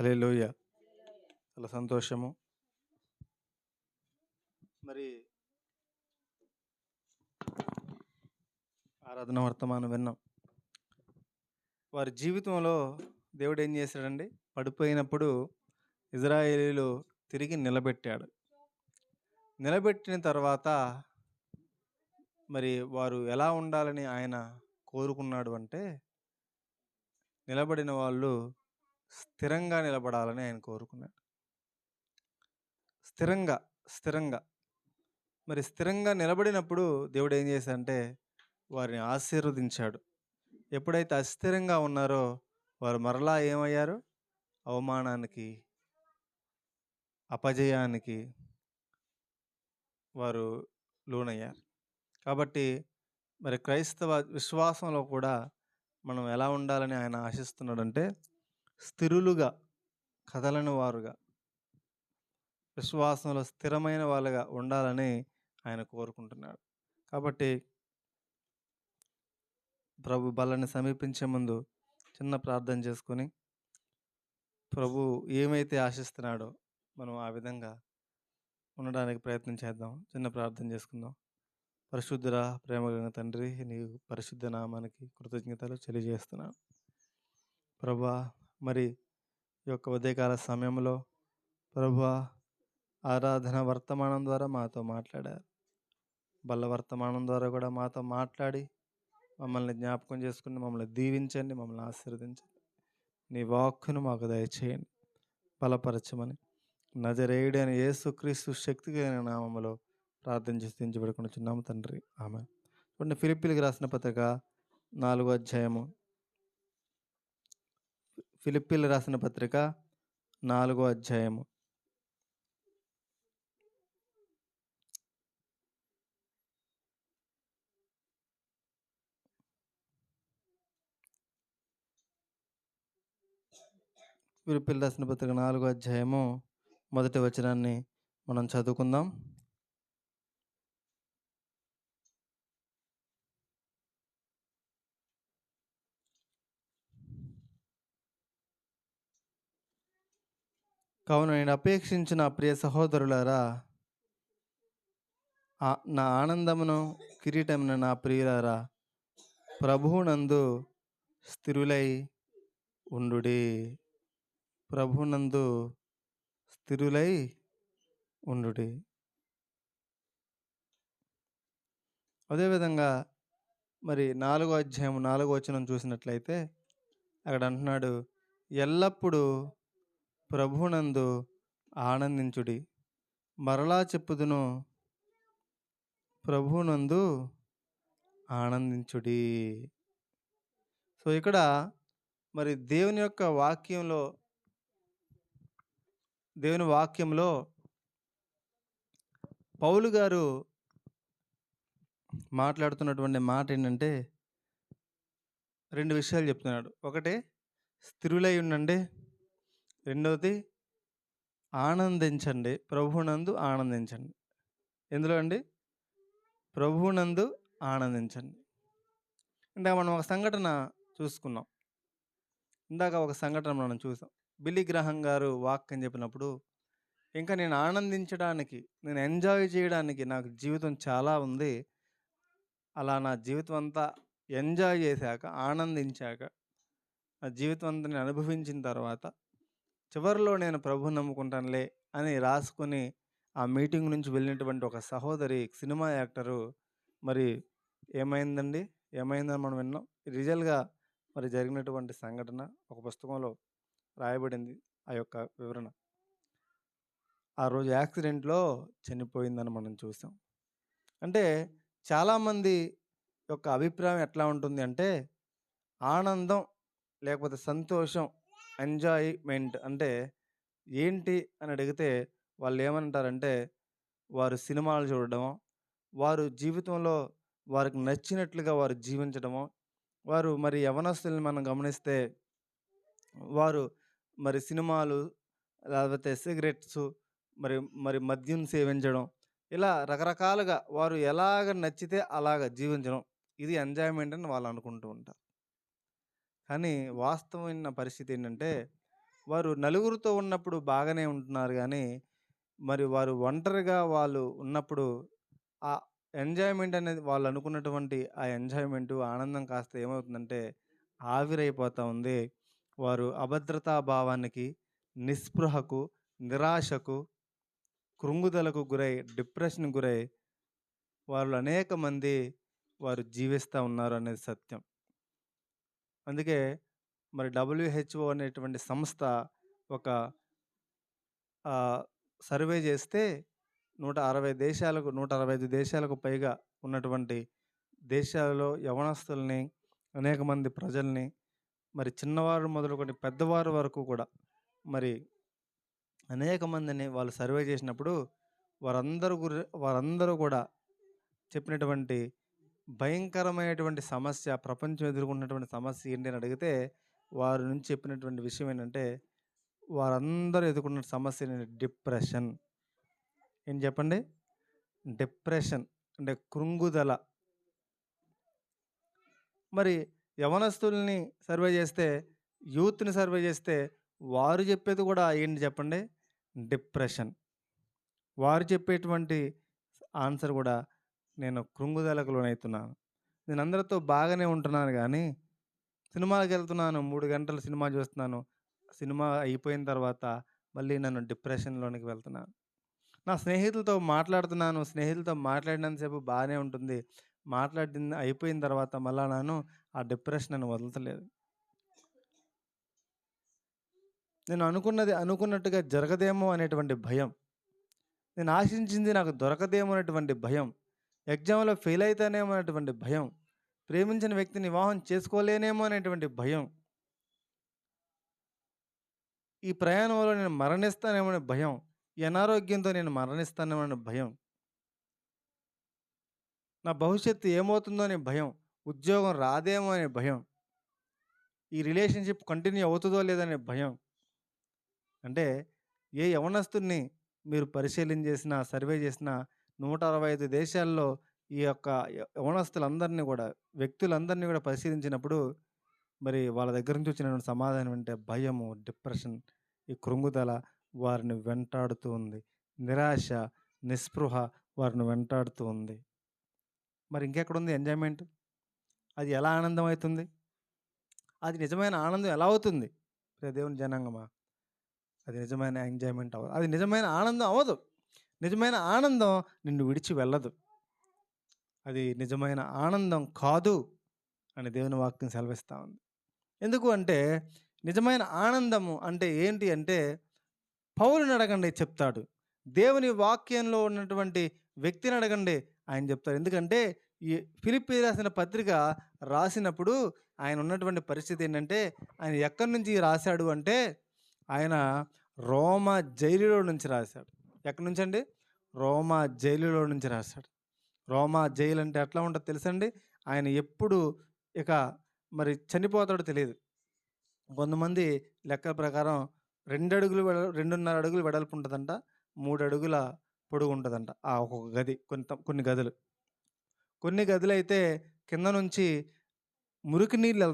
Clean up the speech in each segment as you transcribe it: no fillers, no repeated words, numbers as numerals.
హల్లెలూయా! చాలా సంతోషము. మరి ఆరాధన వర్తమానం విన్నాం. వారి జీవితంలో దేవుడేం చేశాడండి? పడిపోయినప్పుడు ఇజ్రాయేలీయులు తిరిగి నిలబెట్టాడు. నిలబెట్టిన తర్వాత మరి వారు ఎలా ఉండాలని ఆయన కోరుకున్నాడు అంటే, నిలబడిన వాళ్ళు స్థిరంగా నిలబడాలని ఆయన కోరుకున్నాడు. స్థిరంగా, స్థిరంగా. మరి స్థిరంగా నిలబడినప్పుడు దేవుడేం చేశాడంటే, వారిని ఆశీర్వదించాడు. ఎప్పుడైతే అస్థిరంగా ఉన్నారో వారు మరలా ఏమయ్యారు? అవమానానికి, అపజయానికి వారు లోనయ్యారు. కాబట్టి మరి క్రైస్తవ విశ్వాసంలో కూడా మనం ఎలా ఉండాలని ఆయన ఆశిస్తున్నాడంటే, స్థిరులుగా, కదలని వారుగా, విశ్వాసంలో స్థిరమైన వాళ్ళుగా ఉండాలని ఆయన కోరుకుంటున్నాడు. కాబట్టి ప్రభు బలని సమీపించే ముందు చిన్న ప్రార్థన చేసుకొని, ప్రభు ఏమైతే ఆశిస్తున్నాడో మనం ఆ విధంగా ఉండడానికి ప్రయత్నం చేద్దాం. చిన్న ప్రార్థన చేసుకుందాం. పరిశుద్ధుడా, ప్రేమగల తండ్రి, నీ పరిశుద్ధ నామానికి కృతజ్ఞతలు తెలియజేస్తున్నాను. ప్రభువా, మరి ఈ యొక్క ఉదయకాల సమయంలో ప్రభువా, ఆరాధన వర్తమానం ద్వారా మాతో మాట్లాడారు. బల్ల వర్తమానం ద్వారా కూడా మాతో మాట్లాడి మమ్మల్ని జ్ఞాపకం చేసుకుని మమ్మల్ని దీవించండి, మమ్మల్ని ఆశీర్వదించండి. నీ వాక్కును మాకు దయచేయండి, బలపరచమని నజరేయుడైన యేసుక్రీస్తు శక్తిగల నామములో ప్రార్థన స్థుతించబడుకొనుచున్నాము తండ్రి. ఆమేన్. చూడండి, ఫిలిప్పీయులకు రాసిన పత్రిక 4వ అధ్యాయము. ఫిలిప్పీయులకు రాసిన పత్రిక 4వ అధ్యాయము. ఫిలిప్పీయులకు రాసిన పత్రిక 4వ అధ్యాయము మొదటి వచనాన్ని మనం చదువుకుందాం. కావున నేను అపేక్షించిన ప్రియ సహోదరులారా, నా ఆనందమును కిరీటమున నా ప్రియులారా, ప్రభువునందు స్థిరులై ఉండుడి. ప్రభువునందు స్థిరులై ఉండుడి. అదేవిధంగా మరి 4వ అధ్యాయం 4వ వచనం చూసినట్లయితే అక్కడ అంటున్నాడు, ఎల్లప్పుడూ ప్రభువునందు ఆనందించుడి. మరలా చెప్పుదును, ప్రభువునందు ఆనందించుడి. సో ఇక్కడ మరి దేవుని వాక్యంలో పౌలు గారు మాట్లాడుతున్నటువంటి మాట ఏంటంటే, 2 విషయాలు చెప్తున్నాడు. ఒకటి, స్థిరులై ఉండండి. రెండవది, ఆనందించండి, ప్రభువునందు ఆనందించండి. ఎందులో అండి? ప్రభువునందు ఆనందించండి. ఇందాక మనం ఒక సంఘటన చూసుకున్నాం. మనం చూసాం. బిల్లీ గ్రహం గారు వాక్యం చెప్పినప్పుడు, ఇంకా నేను ఆనందించడానికి, నేను ఎంజాయ్ చేయడానికి నాకు జీవితం చాలా ఉంది. అలా నా జీవితం అంతా ఎంజాయ్ చేశాక, ఆనందించాక, నా జీవితం అంతా నేను అనుభవించిన తర్వాత చివరిలో నేను ప్రభువుని నమ్ముకుంటానులే అని రాసుకొని ఆ మీటింగ్ నుంచి వెళ్ళినటువంటి ఒక సహోదరి, సినిమా యాక్టరు, మరి ఏమైందని మనం విన్నాం. రిజల్ట్గా మరి జరిగినటువంటి సంఘటన ఒక పుస్తకంలో రాయబడింది. ఆ యొక్క వివరణ ఆ రోజు యాక్సిడెంట్లో చనిపోయిందని మనం చూసాం. అంటే చాలామంది యొక్క అభిప్రాయం ఎట్లా ఉంటుంది అంటే, ఆనందం లేకపోతే సంతోషం, ఎంజాయ్మెంట్ అంటే ఏంటి అని అడిగితే వాళ్ళు ఏమంటారంటే, వారు సినిమాలు చూడడమో, వారు జీవితంలో వారికి నచ్చినట్లుగా వారు జీవించడమో, వారు మరి యవనస్తుల్ని మనం గమనిస్తే వారు మరి సినిమాలు, లేకపోతే సిగరెట్సు, మరి మరి మద్యం సేవించడం, ఇలా రకరకాలుగా వారు ఎలాగ నచ్చితే అలాగ జీవించడం, ఇది ఎంజాయ్మెంట్ అని వాళ్ళు అనుకుంటూ ఉంటారు. కానీ వాస్తవమైన పరిస్థితి ఏంటంటే, వారు నలుగురితో ఉన్నప్పుడు బాగానే ఉంటున్నారు గానీ, మరి వారు ఒంటరిగా వాళ్ళు ఉన్నప్పుడు ఆ ఎంజాయ్‌మెంట్ అనేది వాళ్ళనుకున్నటువంటి ఆ ఎంజాయ్‌మెంటు, ఆనందం కాస్త ఏమవుతుందంటే ఆవిరైపోతా ఉంది. వారు అభద్రతా భావానికి, నిస్పృహకు, నిరాశకు, కృంగుదలకు గురై, డిప్రెషన్‌కి గురై వాళ్ళు అనేక మంది వారు జీవిస్తా ఉన్నారు అనేది సత్యం. అందుకే మరి డబ్ల్యూహెచ్‌ఓ అనేటువంటి సంస్థ ఒక ఆహ్, సర్వే చేస్తే 165 దేశాలకు పైగా ఉన్నటువంటి దేశాలలో యవ్వనస్తుల్ని, అనేక మంది ప్రజల్ని, మరి చిన్నవారు మొదలుకొని పెద్దవారు వరకు కూడా మరి అనేక మందిని వాళ్ళు సర్వే చేసినప్పుడు వారందరూ కూడా చెప్పినటువంటి భయంకరమైనటువంటి సమస్య, ప్రపంచం ఎదుర్కొన్నటువంటి సమస్య ఏంటి అని అడిగితే, వారి నుంచి చెప్పినటువంటి విషయం ఏంటంటే, వారందరూ ఎదుర్కొన్న సమస్య ఏంటంటే డిప్రెషన్. ఏం చెప్పండి? డిప్రెషన్ అంటే కృంగుదల. మరి యవ్వనస్తుల్ని సర్వే చేస్తే, యూత్‌ని సర్వే చేస్తే, వారు చెప్పేది కూడా ఏంటి చెప్పండి? డిప్రెషన్. వారు చెప్పేటువంటి ఆన్సర్ కూడా నేను కృంగుదలకు లోనైతున్నాను. నేను అందరితో బాగానే ఉంటున్నాను గానీ, సినిమాలకెళ్తున్నాను. 3 గంటలు సినిమా చూస్తున్నాను. సినిమా అయిపోయిన తర్వాత మళ్ళీ నన్ను డిప్రెషన్‌లోనికి వెళ్తున్నాను. నా స్నేహితులతో మాట్లాడుతున్నాను. స్నేహితులతో మాట్లాడినంత సేపు బానే ఉంటుంది. మాట్లాడింది అయిపోయిన తర్వాత మళ్ళా నన్ను ఆ డిప్రెషన్ నన్ను వదలతలేదు. నేను అనుకున్నది అనుకున్నట్టుగా జరగదేమో అనేటువంటి భయం. నేను ఆశించింది నాకు దొరకదేమో అనేటువంటి భయం. ఎగ్జామ్‌లో ఫెయిల్ అయితానేమో అనేటువంటి భయం. ప్రేమించిన వ్యక్తిని వివాహం చేసుకోలేనేమో అనేటువంటి భయం. ఈ ప్రయాణంలో నేను మరణిస్తానేమో అనే భయం. ఈ అనారోగ్యంతో నేను మరణిస్తానేమో అనే భయం. నా భవిష్యత్తు ఏమవుతుందో అనే భయం. ఉద్యోగం రాదేమో అనే భయం. ఈ రిలేషన్‌షిప్ కంటిన్యూ అవుతదో లేదో అనే భయం. అంటే ఏ యవ్వనస్తుడిని మీరు పరిశీలన చేసినా, సర్వే చేసినా 165 దేశాల్లో ఈ యొక్క యవ్వనస్తులందరిని గూడా, వ్యక్తులందరిని గూడా పరిశీలించినప్పుడు మరి వాళ్ళ దగ్గర నుంచి వచ్చినటువంటి సమాధానం అంటే భయము, డిప్రెషన్, ఈ కృంగుదల వారిని వెంటాడుతూ ఉంది. నిరాశ, నిస్పృహ వారిని వెంటాడుతూ ఉంది. మరి ఇంకెక్కడుంది ఎంజాయ్‌మెంట్? అది ఎలా ఆనందం అయితుంది? అది నిజమైన ఆనందం ఎలా అవుతుంది? ప్రియ దేవుని జనాంగమా, అది నిజమైన ఎంజాయ్‌మెంట్ అవ్వదు. అది నిజమైన ఆనందం అవ్వదు. నిజమైన ఆనందం నిన్ను విడిచి వెళ్ళదు. అది నిజమైన ఆనందం కాదు అని దేవుని వాక్యం సెలవిస్తా ఉంది. ఎందుకు అంటే నిజమైన ఆనందము అంటే ఏంటి అంటే పౌలుని అడగండి చెప్తాడు. దేవుని వాక్యంలో ఉన్నటువంటి వ్యక్తిని అడగండి ఆయన చెప్తాడు. ఎందుకంటే ఈ ఫిలిప్పీ రాసిన పత్రిక రాసినప్పుడు ఆయన ఉన్నటువంటి పరిస్థితి ఏంటంటే ఆయన ఎక్కడి నుంచి రాశాడు అంటే ఆయన రోమా జైలులో నుంచి రాశాడు. ఎక్కడి నుంచండి? రోమా జైలులో నుంచి రాశాడు. రోమా జైలు అంటే ఎట్లా ఉంటదో తెలుసండి? ఆయన ఎప్పుడు ఇక మరి చనిపోతాడో తెలీదు. కొంతమంది లెక్కల ప్రకారం 2 అడుగులు 2.5 అడుగులు వెడల్పు ఉంటదంట. 3 అడుగుల పొడుగుంటదంట. ఆ ఒక్కొక్క గది. కొన్ని గదులు. కొన్ని గదులైతే కింద నుంచి మురికి నీళ్ళు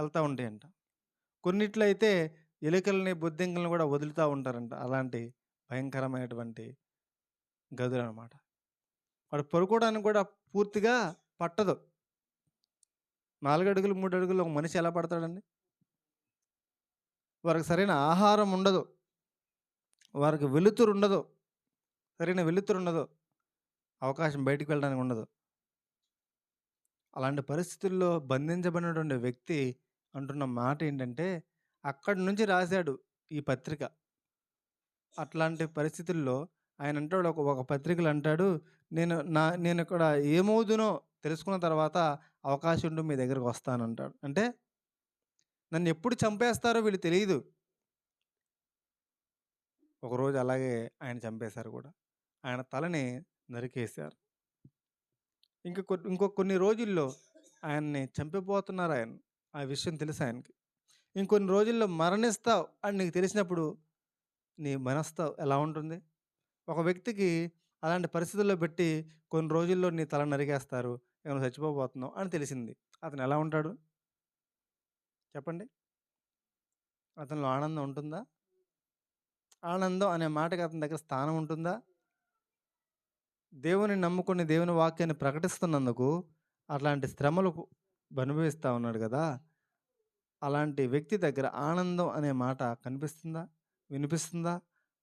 ఎళ్తా ఉంటాయంట. కొన్నిట్లో అయితే ఎలుకల్ని, బొద్దింకల్ని గూడా వదులుతా ఉంటారంట. అలాంటి భయంకరమైనటువంటి గదులనమాట. వాడు పడుకోవడానికి గూడా పూర్తిగా పట్టదు. 4 అడుగులు, 3 అడుగులు ఒక మనిషి ఎలా పడతాడండి? వారికి సరైన ఆహారం ఉండదు. వారికి వెలుతురుండదు. సరైన వెలుతురుండదు. అవకాశం బయటికి వెళ్ళడానికి ఉండదు. అలాంటి పరిస్థితుల్లో బంధించబడినటువంటి వ్యక్తి అంటున్న మాట ఏంటంటే, అక్కడి నుంచి రాసాడు ఈ పత్రిక. అట్లాంటి పరిస్థితుల్లో ఆయన అంటాడు ఒక పత్రికలో అంటాడు, నేనిక్కడ ఏమవుదునో తెలుసుకున్న తర్వాత అవకాశం ఉంటే మీ దగ్గరికి వస్తానంటాడు. అంటే నన్నెప్పుడు చంపేస్తారో వీళ్ళు తెలీదు. ఒకరోజు అలాగే ఆయన చంపేశారు గూడా. ఆయన తలని నరికేశారు. ఇంకో కొన్ని రోజుల్లో ఆయన్ని చంపబోతున్నారాయన. ఆ విషయం తెలుసాయనకి. ఇంకొన్ని రోజుల్లో మరణిస్తావు అని నీకు తెలిసినప్పుడు నీ మనస్తత్వం ఎలా ఉంటుంది? ఒక వ్యక్తికి అలాంటి పరిస్థితుల్లో పెట్టి కొన్ని రోజుల్లో నీ తల నరికేస్తారు. నువ్వు చచ్చిపోబోతున్నావు అని తెలిసింది. అతను ఎలా ఉంటాడు? చెప్పండి. అతనిలో ఆనందం ఉంటుందా? ఆనందం అనే మాటకి అతని దగ్గర స్థానం ఉంటుందా? దేవుని నమ్ముకొని దేవుని వాక్యాన్ని ప్రకటిస్తున్నందుకు అట్లాంటి శ్రమలు అనుభవిస్తా ఉన్నాడు గదా! అలాంటి వ్యక్తి దగ్గర ఆనందం అనే మాట కనిపిస్తుందా? వినిపిస్తుందా?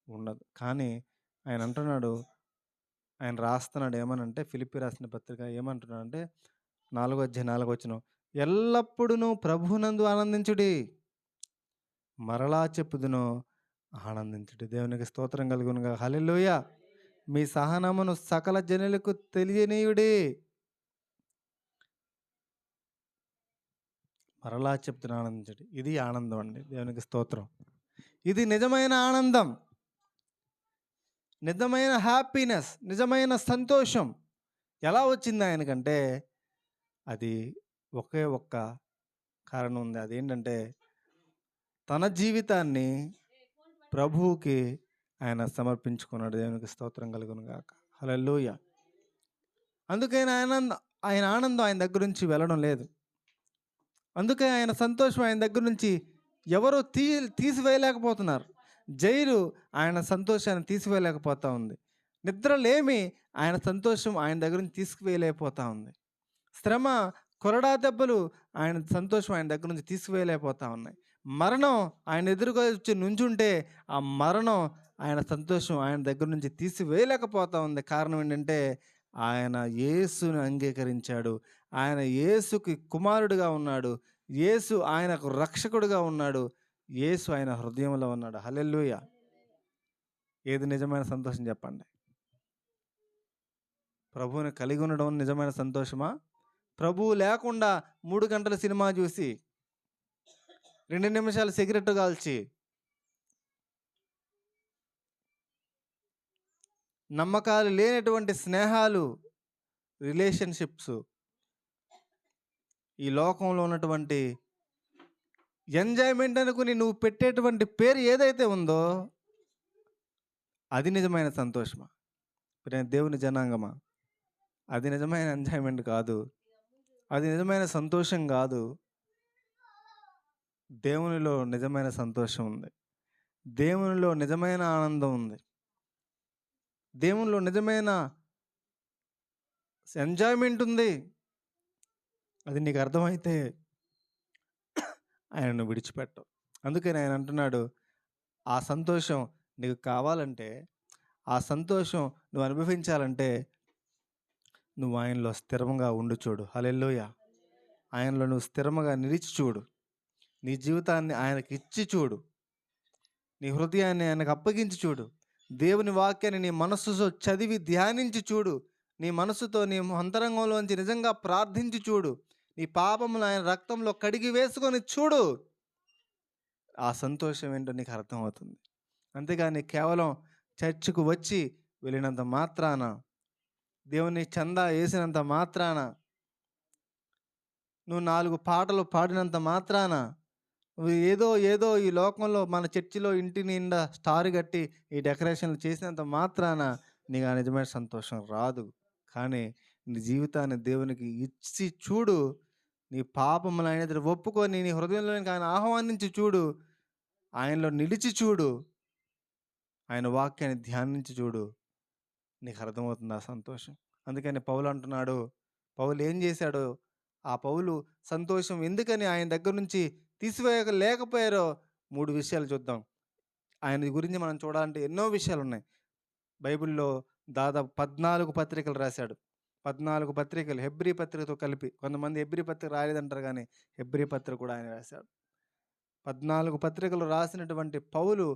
ఉండదు. కానీ ఆయన అంటున్నాడు, ఆయన రాస్తున్నాడు ఏమనంటే ఫిలిప్పీ రాసిన పత్రిక ఏమంటున్నాడంటే 4 అధ్యాయం 4 వచనం. ఎల్లప్పుడును ప్రభువునందు ఆనందించుడి. మరలా చెప్పుదును ఆనందించుడి. దేవునికి స్తోత్రం కలుగునుగాక. హల్లెలూయా! మీ సహనమును సకల జనులకు తెలియనీయుడి. మరలా చెప్తున్నా ఆనందించుడి. ఇది ఆనందం అండి. దేవునికి స్తోత్రం. ఇది నిజమైన ఆనందం. నిజమైన హ్యాపీనెస్, నిజమైన సంతోషం. ఎలా వచ్చింది ఆయనకంటే అది ఒకే ఒక్క కారణం ఉంది. అదేంటంటే తన జీవితాన్ని ప్రభువుకి ఆయన సమర్పించుకున్నాడు. దేవునికి స్తోత్రం కలుగును గాక. హల్లెలూయా! అందుకని ఆయన ఆనందం ఆయన దగ్గర నుంచి వెళ్ళడం లేదు. అందుకే ఆయన సంతోషం ఆయన దగ్గర నుంచి ఎవరు తీసివేయలేకపోతున్నారు. జైలు ఆయన సంతోషాన్ని తీసివేయలేకపోతా ఉంది. నిద్రలేమి ఆయన సంతోషం ఆయన దగ్గర నుంచి తీసుకువేయలేకపోతా ఉంది. శ్రమ, కొరడా దెబ్బలు ఆయన సంతోషం ఆయన దగ్గర నుంచి తీసుకువేయలేకపోతా ఉన్నాయి. మరణం ఆయన ఎదురుగా వచ్చి నుంచుంటే ఆ మరణం ఆయన సంతోషం ఆయన దగ్గర నుంచి తీసివేయలేకపోతా ఉంది. కారణం ఏంటంటే ఆయన యేసుని అంగీకరించాడు. ఆయన యేసుకి కుమారుడిగా ఉన్నాడు. యేసు ఆయనకు రక్షకుడుగా ఉన్నాడు. యేసు ఆయన హృదయంలో ఉన్నాడు. హల్లెలూయా! ఏది నిజమైన సంతోషం చెప్పండి? ప్రభువుని కలిగి ఉండడం నిజమైన సంతోషమా? ప్రభువు లేకుండా 3 గంటల సినిమా చూసి 2 నిమిషాలు సిగరెట్ కాల్చి నమ్మకాలు లేనటువంటి స్నేహాలు, రిలేషన్‌షిప్స్ ఈ లోకంలో ఉన్నటువంటి ఎంజాయ్‌మెంట్ అనుకుని నువ్వు పెట్టేటువంటి పేరు ఏదైతే ఉందో అది నిజమైన సంతోషమా? దేవుని జనాంగమా? అది నిజమైన ఎంజాయ్‌మెంట్ కాదు. అది నిజమైన సంతోషం కాదు. దేవునిలో నిజమైన సంతోషం ఉంది. దేవునిలో నిజమైన ఆనందం ఉంది. దేవునిలో నిజమైన ఎంజాయ్‌మెంట్ ఉంది. అది నీకు అర్థమైతే ఆయనను విడిచిపెట్టవు. అందుకని ఆయన అంటున్నాడు, ఆ సంతోషం నీకు కావాలంటే, ఆ సంతోషం నువ్వు అనుభవించాలంటే నువ్వు ఆయనలో స్థిరంగా ఉండి చూడు. హల్లెలూయా! ఆయనలో నువ్వు స్థిరంగా నిలిచి చూడు. నీ జీవితాన్ని ఆయనకి ఇచ్చి చూడు. నీ హృదయాన్ని ఆయనకు అప్పగించి చూడు. దేవుని వాక్యాన్ని నీ మనస్సుతో చదివి ధ్యానించి చూడు. నీ మనస్సుతో నీ అంతరంగంలోంచి నిజంగా ప్రార్థించి చూడు. నీ పాపములు ఆయన రక్తంలో కడిగి వేసుకొని చూడు. ఆ సంతోషం ఏంటో నీకు అర్థమవుతుంది. అంతేగాని కేవలం చర్చికి వచ్చి వెళ్ళినంత మాత్రాన, దేవుని చందా వేసినంత మాత్రాన, నువ్వు 4 పాటలు పాడినంత మాత్రాన, నువ్వు ఏదో ఈ లోకంలో మన చర్చిలో ఇంటి నిండా స్టార్ కట్టి ఈ డెకరేషన్లు చేసినంత మాత్రాన నీకు ఆ నిజమైన సంతోషం రాదు. కానీ నీ జీవితాన్ని దేవునికి ఇచ్చి చూడు. నీ పాపములు ఆయన ఎదుట ఒప్పుకొని నీ హృదయంలోనికి ఆయన ఆహ్వానించి చూడు. ఆయనలో నిలిచి చూడు. ఆయన వాక్యాన్ని ధ్యానించి చూడు. నీకు అర్థమవుతుంది ఆ సంతోషం. అందుకని పౌలు అంటున్నాడు, పౌలు ఏం చేశాడో, ఆ పౌలు సంతోషం ఎందుకని ఆయన దగ్గర నుంచి తీసివేయలేకపోయారో 3 విషయాలు చూద్దాం. ఆయన గురించి మనం చూడాలంటే ఎన్నో విషయాలున్నాయి. బైబిల్‌లో దాదాపు 14 పత్రికలు రాశాడు. 14 పత్రికలు హెబ్రీ పత్రికతో కలిపి. కొంతమంది హెబ్రీ పత్రిక రాయలేదంటారు గానీ, హెబ్రీ పత్రిక కూడా ఆయన రాశాడు. 14 పత్రికలు రాసినటువంటి పౌలు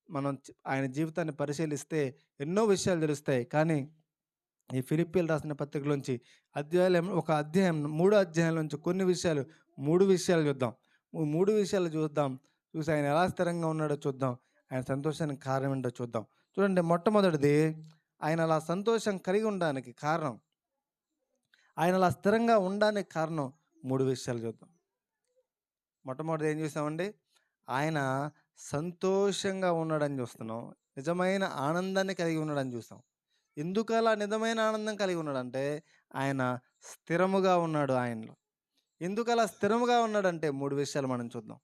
మనం ఆయన జీవితాన్ని పరిశీలిస్తే ఎన్నో విషయాలు తెలుస్తాయి. కానీ ఈ ఫిలిప్పీలు రాసిన పత్రికలోంచి ఒక అధ్యాయం 3 అధ్యాయాల నుంచి కొన్ని విషయాలు 3 విషయాలు చూద్దాం. 3 విషయాలు చూద్దాం. చూసి ఆయన ఎలా స్థిరంగా ఉన్నాడో చూద్దాం. ఆయన సంతోషానికి కారణం ఏంటో చూద్దాం. చూడండి, మొట్టమొదటిది ఆయన అలా సంతోషం కలిగి ఉండడానికి కారణం, ఆయన అలా స్థిరంగా ఉండడానికి కారణం 3 విషయాలు చూద్దాం. మొట్టమొదటిది ఏం చూసామండి? ఆయన సంతోషంగా ఉన్నాడని చూస్తున్నాం. నిజమైన ఆనందాన్ని కలిగి ఉన్నాడని చూసాం. ఎందుకు అలా నిజమైన ఆనందం కలిగి ఉన్నాడంటే ఆయన స్థిరముగా ఉన్నాడు ఆయనలో. ఎందుకు అలా స్థిరముగా ఉన్నాడంటే 3 విషయాలు మనం చూద్దాం.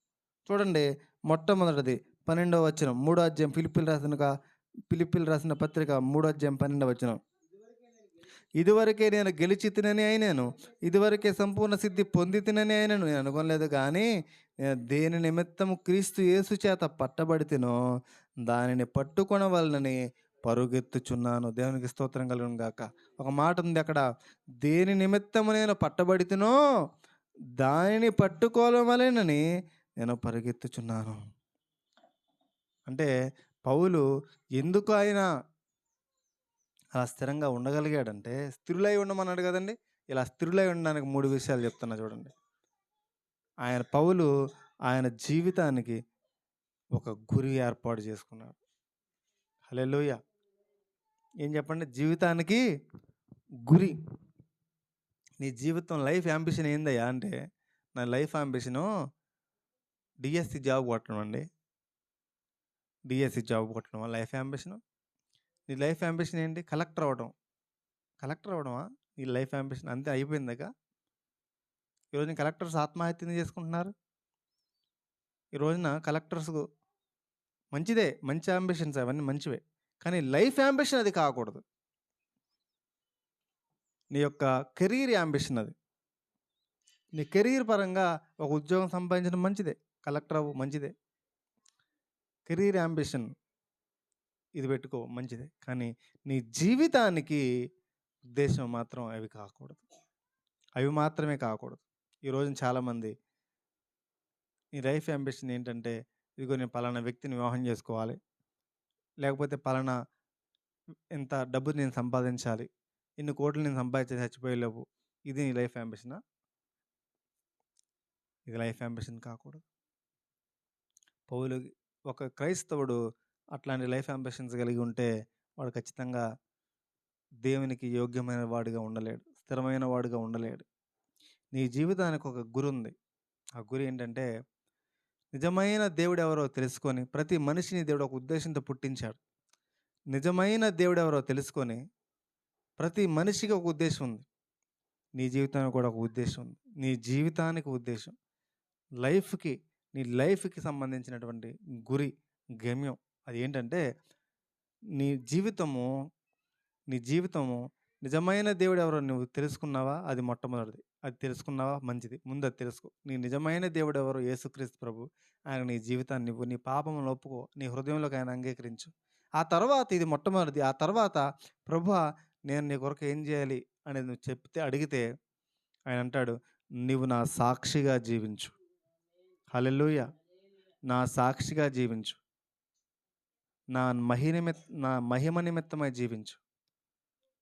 చూడండి, మొట్టమొదటిది 12వ వచనం, మూడో అధ్యాయం, ఫిలిప్పీలు రాసిన పత్రిక మూడో అధ్యాయం 12వ వచనం. ఇదివరకే నేను గెలిచి తినని అయినాను, ఇదివరకే సంపూర్ణ సిద్ధి పొంది తినని అయినాను. నేను అనుకోలేదు కానీ దేని నిమిత్తము క్రీస్తు యేసు చేత పట్టబడితినో దానిని పట్టుకొనవలనని పరుగెత్తుచున్నాను. దేవునికి స్తోత్రం కలుగును గాక. ఒక మాట ఉంది అక్కడ, దేని నిమిత్తము నేను పట్టబడితినో దానిని పట్టుకోవలనని నేను పరుగెత్తుచున్నాను. అంటే పౌలు ఎందుకు ఆయన అలా స్థిరంగా ఉండగలిగాడంటే, స్థిరులై ఉండమన్నాడు కదండి. ఇలా స్థిరులై ఉండడానికి 3 విషయాలు చెప్తున్నా చూడండి. పౌలు ఆయన జీవితానికి ఒక గురి ఏర్పాటు చేసుకున్నాడు. హల్లెలూయా! ఏం చెప్పండి? జీవితానికి గురి. నీ జీవితం లైఫ్ యాంబిషన్ ఏందయ్యా అంటే, నా లైఫ్ యాంబిషను డిఎస్సి జాబ్ కొట్టడం అండి. డిఎస్సి జాబ్ కొట్టడమా లైఫ్ యాంబిషను? నీ లైఫ్ యాంబిషన్ ఏంటి? కలెక్టర్ అవ్వడం. కలెక్టర్ అవ్వడమా నీ లైఫ్ యాంబిషన్? అంతే అయిపోయిందాక? ఈ రోజున కలెక్టర్స్ ఆత్మహత్యలు చేసుకుంటున్నారు. ఈ రోజున కలెక్టర్స్ మంచిదే, మంచి యాంబిషన్స్ అవన్నీ మంచివే. కానీ లైఫ్ యాంబిషన్ అది కాకూడదు. నీ యొక్క కెరీర్ యాంబిషన్ అది. నీ కెరీర్ పరంగా ఒక ఉద్యోగం సంపాదించడం మంచిదే, కలెక్టర్ అవ్వు మంచిదే. కెరీర్ యాంబిషన్ ఇది పెట్టుకో మంచిదే. కానీ నీ జీవితానికి ఉద్దేశం మాత్రం అవి కాకూడదు. అవి మాత్రమే కాకూడదు. ఈ రోజున చాలామంది నీ లైఫ్ యాంబిషన్ ఏంటంటే, ఇదిగో నేను పలానా వ్యక్తిని వివాహం చేసుకోవాలి, లేకపోతే పలానా ఇంత డబ్బు నేను సంపాదించాలి, ఇన్ని కోట్లు నేను సంపాదించి చచ్చిపోయేలోపు. ఇది నీ లైఫ్ యాంబిషనా? ఇది లైఫ్ యాంబిషన్ కాకూడదు. పౌలు ఒక క్రైస్తవుడు అట్లాంటి లైఫ్ యాంబిషన్స్ కలిగి ఉంటే వాడు ఖచ్చితంగా దేవునికి యోగ్యమైన వాడిగా ఉండలేడు, స్థిరమైన వాడిగా ఉండలేడు. నీ జీవితానికి ఒక గురి ఉంది. ఆ గురి ఏంటంటే, నిజమైన దేవుడు ఎవరో తెలుసుకొని, ప్రతి మనిషిని దేవుడు ఒక ఉద్దేశంతో పుట్టించాడు. నిజమైన దేవుడు ఎవరో తెలుసుకొని, ప్రతి మనిషికి ఒక ఉద్దేశం ఉంది. నీ జీవితానికి కూడా ఒక ఉద్దేశం ఉంది. నీ జీవితానికి ఉద్దేశం, నీ లైఫ్కి సంబంధించినటువంటి గురి, గమ్యం అది ఏంటంటే, నీ జీవితము నిజమైన దేవుడు ఎవరో నువ్వు తెలుసుకున్నావా? అది మొట్టమొదటిది. అది తెలుసుకున్నావా? మంచిది. ముందు అది తెలుసుకో. నీ నిజమైన దేవుడు ఎవరో యేసుక్రీస్తు ప్రభు. ఆయన నీ జీవితాన్ని నువ్వు, నీ పాపములను ఒప్పుకో, నీ హృదయంలోకి ఆయన అంగీకరించు. ఆ తర్వాత ఇది మొట్టమొదటిది. ఆ తర్వాత ప్రభువా నేను నీ కొరకు ఏం చేయాలి అనేది నువ్వు అడిగితే ఆయన అంటాడు, నీవు నా సాక్షిగా జీవించు. హల్లెలూయా! నా సాక్షిగా జీవించు. నా మహిమ నిమిత్తమై జీవించు.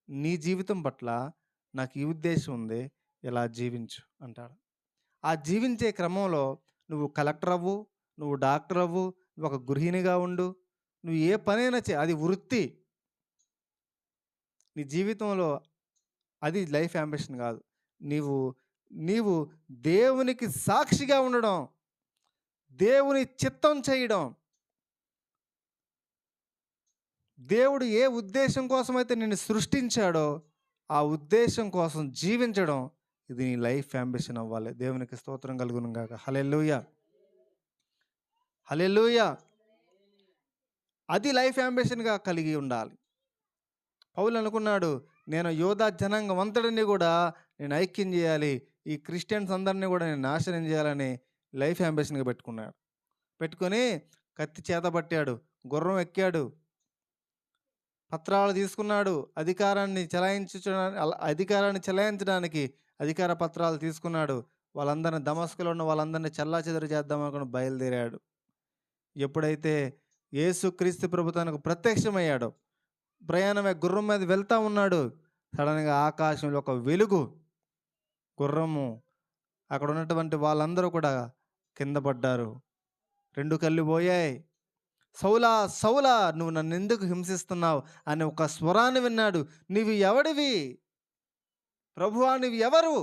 నీ జీవితం పట్ల నాకు ఈ ఉద్దేశం ఉంది, ఇలా జీవించు అంటాడు. ఆ జీవించే క్రమంలో నువ్వు కలెక్టర్ అవ్వు, నువ్వు డాక్టర్ అవ్వు, నువ్వు ఒక గృహిణిగా ఉండు, నువ్వు ఏ పనైనా అది వృత్తి. నీ జీవితంలో అది లైఫ్ యాంబిషన్ కాదు. నీవు దేవునికి సాక్షిగా ఉండడం, దేవుని చిత్తం చేయడం, దేవుడు ఏ ఉద్దేశం కోసమైతే నిన్ను సృష్టించాడో ఆ ఉద్దేశం కోసం జీవించడం, ఇది నీ లైఫ్ యాంబిషన్ అవ్వాలి. దేవునికి స్తోత్రం కలుగును గాక. హల్లెలూయా! హల్లెలూయా! అది లైఫ్ యాంబిషన్గా కలిగి ఉండాలి. పౌలు అనుకున్నాడు, నేను యోధా జనాంగం అంతటిని కూడా నేను ఐక్యం చేయాలి, ఈ క్రిస్టియన్స్ అందరినీ కూడా నేను నాశనం చేయాలని లైఫ్ యాంబిషన్గా పెట్టుకొని కత్తి చేతబట్టాడు, గుర్రం ఎక్కాడు, పత్రాలు తీసుకున్నాడు, అధికారాన్ని చెలాయించడానికి అధికార పత్రాలు తీసుకున్నాడు. వాళ్ళందరినీ దమస్కులో ఉన్న వాళ్ళందరినీ చెల్లాచెదరు చేద్దాం అనుకుని బయలుదేరాడు. ఎప్పుడైతే యేసుక్రీస్తు ప్రభు తనకు ప్రత్యక్షమయ్యాడో, ప్రయాణమే గుర్రం మీద వెళ్తా ఉన్నాడు, సడన్గా ఆకాశంలో ఒక వెలుగు, గుర్రము, అక్కడ ఉన్నటువంటి వాళ్ళందరూ కూడా కింద పడ్డారు. 2 కళ్ళు పోయాయి. సౌలా సౌలా నువ్వు నన్ను ఎందుకు హింసిస్తున్నావు అని ఒక స్వరాన్ని విన్నాడు. నీవు ఎవడివి ప్రభువా, నీవు ఎవరు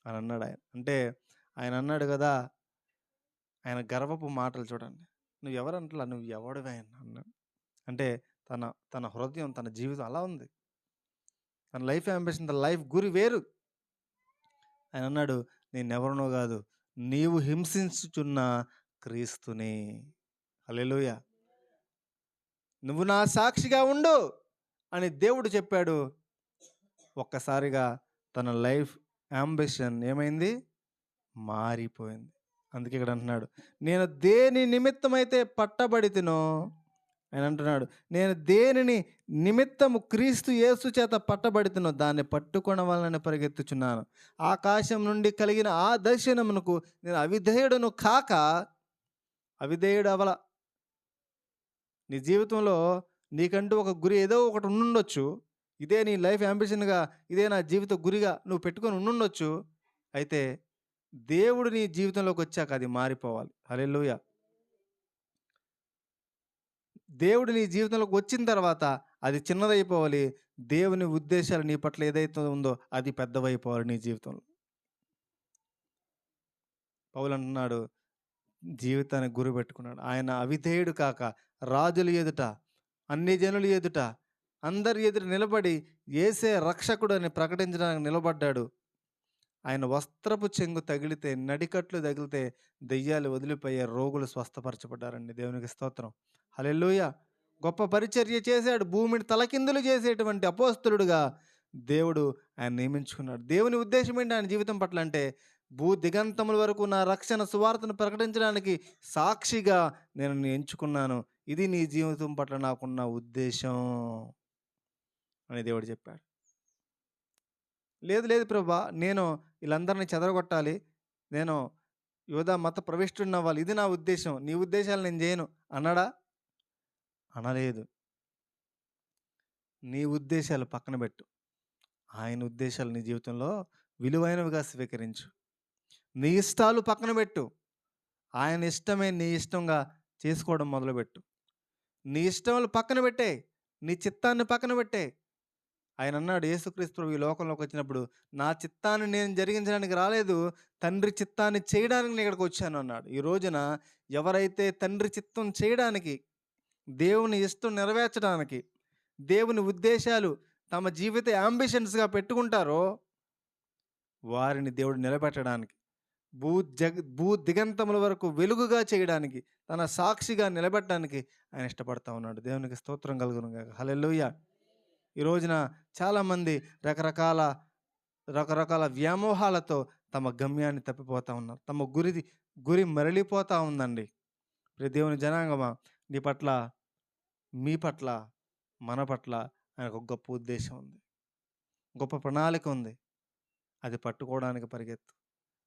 అని అన్నాడు ఆయన. అంటే ఆయన అన్నాడు కదా, ఆయన గర్వపు మాటలు చూడండి. నువ్వు ఎవరంటలా, నువ్వు ఎవడివి ఆయన అన్నాడు. అంటే తన హృదయం, తన జీవితం అలా ఉంది. తన లైఫ్ యాంబిషన్, తన లైఫ్ గురి వేరు. ఆయన అన్నాడు, నేను ఎవరినో కాదు, నీవు హింసించుచున్న క్రీస్తుని. హల్లెలూయా. నువ్వు నా సాక్షిగా ఉండు అని దేవుడు చెప్పాడు. ఒక్కసారిగా తన లైఫ్ యాంబిషన్ ఏమైంది? మారిపోయింది. అందుకే ఇక్కడ అంటున్నాడు, నేను దేని నిమిత్తమైతే పట్టబడితినో, ఆయన అంటున్నాడు, నేను దేనిని నిమిత్తము క్రీస్తు యేసు చేత పట్టబడితినో దాన్ని పట్టుకొనవలనని పరిగెత్తుచున్నాను. ఆకాశం నుండి కలిగిన ఆ దర్శనమునకు నేను అవిధేయుడను కాక, అవిధేయుడు అవల. నీ జీవితంలో నీకంటూ ఒక గురి ఏదో ఒకటి ఉండుండొచ్చు. ఇదే నీ లైఫ్ యాంబిషన్‌గా, ఇదే నా జీవిత గురిగా నువ్వు పెట్టుకొని ఉండుండొచ్చు. అయితే దేవుడు నీ జీవితంలోకి వచ్చాక అది మారిపోవాలి. హల్లెలూయా. దేవుడు నీ జీవితంలోకి వచ్చిన తర్వాత అది చిన్నదైపోవాలి. దేవుని ఉద్దేశాలు నీ పట్ల ఏదైతే ఉందో అది పెద్దవైపోవాలి నీ జీవితంలో. పౌలు అంటున్నాడు, జీవితానికి గురి పెట్టుకున్నాడు. ఆయన అవిధేయుడు కాక రాజుల ఎదుట, అన్ని జనుల ఎదుట, అందరి ఎదుట నిలబడి యేసే రక్షకుడు అని ప్రకటించడానికి నిలబడ్డాడు. ఆయన వస్త్రపు చెంగు తగిలితే, నడికట్లు తగిలితే దెయ్యాలు వదిలిపోయారు, రోగులు స్వస్థపరచబడ్డారండి. దేవునికి స్తోత్రం. హల్లెలూయా. గొప్ప పరిచర్య చేశాడు. భూమిని తలకిందులు చేసేటువంటి అపోస్తలుడుగా దేవుడు ఆయన నియమించుకున్నాడు. దేవుని ఉద్దేశం ఏంటి ఆయన జీవితం పట్ల అంటే, భూ దిగంతముల వరకు నా రక్షణ సువార్తను ప్రకటించడానికి సాక్షిగా నేను నిన్ను ఎంచుకున్నాను. ఇది నీ జీవితం పట్ల నాకున్న ఉద్దేశం అని దేవుడు చెప్పాడు. లేదు లేదు ప్రభా, నేను వీళ్ళందరినీ చెదరగొట్టాలి, నేను యోధా మత ప్రవిష్టుడిని అవ్వాలి, ఇది నా ఉద్దేశం, నీ ఉద్దేశాలు నేను చేయను అన్నాడా? అనలేదు. నీ ఉద్దేశాలు పక్కన పెట్టు, ఆయన ఉద్దేశాలు నీ జీవితంలో విలువైనవిగా స్వీకరించు. నీ ఇష్టాలు పక్కన పెట్టు, ఆయన ఇష్టమే నీ ఇష్టంగా చేసుకోవడం మొదలుపెట్టు. నీ ఇష్టములు పక్కన పెట్టే, నీ చిత్తాన్ని పక్కన పెట్టే. ఆయన అన్నాడు, యేసుక్రీస్తు ప్రభు ఈ లోకంలోకి వచ్చినప్పుడు, నా చిత్తాన్ని నేను జరిగించడానికి రాలేదు, తండ్రి చిత్తాన్ని చేయడానికి నేను ఇక్కడికి వచ్చాను అన్నాడు. ఈ రోజున ఎవరైతే తండ్రి చిత్తం చేయడానికి, దేవుని ఇష్టం నెరవేర్చడానికి, దేవుని ఉద్దేశాలు తమ జీవిత యాంబిషన్స్గా పెట్టుకుంటారో వారిని దేవుడు నిలబెట్టడానికి, భూ దిగంతముల వరకు వెలుగుగా చేయడానికి, తన సాక్షిగా నిలబెట్టడానికి ఆయన ఇష్టపడతా ఉన్నాడు. దేవునికి స్తోత్రం కలుగును గాక. హల్లెలూయా. ఈ రోజున చాలామంది రకరకాల వ్యామోహాలతో తమ గమ్యాన్ని తప్పిపోతూ ఉన్నారు. తమ గురి మరలిపోతూ ఉందండి. ప్రియ దేవుని జనాంగమా, నీ పట్ల, మీ పట్ల, మన పట్ల ఆయనకు ఒక గొప్ప ఉద్దేశం ఉంది, గొప్ప ప్రణాళిక ఉంది. అది పట్టుకోవడానికి పరిగెత్తు.